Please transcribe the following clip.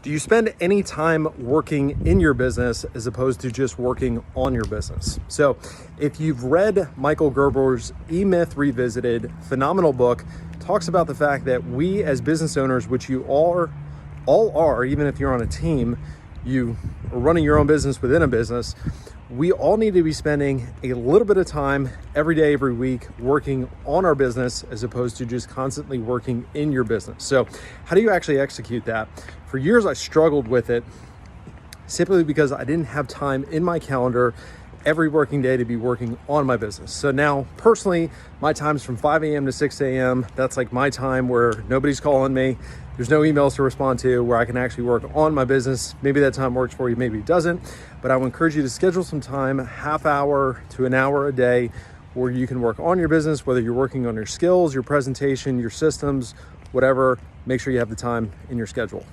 Do you spend any time working in your business as opposed to just working on your business? So if you've read Michael Gerber's E-Myth Revisited, phenomenal book, talks about the fact that we as business owners, which you all are, even if you're on a team, you are running your own business within a business, we all need to be spending a little bit of time every day, every week, working on our business as opposed to just constantly working in your business. So how do you actually execute that? For years, I struggled with it simply because I didn't have time in my calendar every working day to be working on my business. So now personally, my time's from 5 a.m. to 6 a.m. That's like my time where nobody's calling me. There's no emails to respond to, where I can actually work on my business. Maybe that time works for you, maybe it doesn't. But I would encourage you to schedule some time, half hour to an hour a day, where you can work on your business, whether you're working on your skills, your presentation, your systems, whatever. Make sure you have the time in your schedule.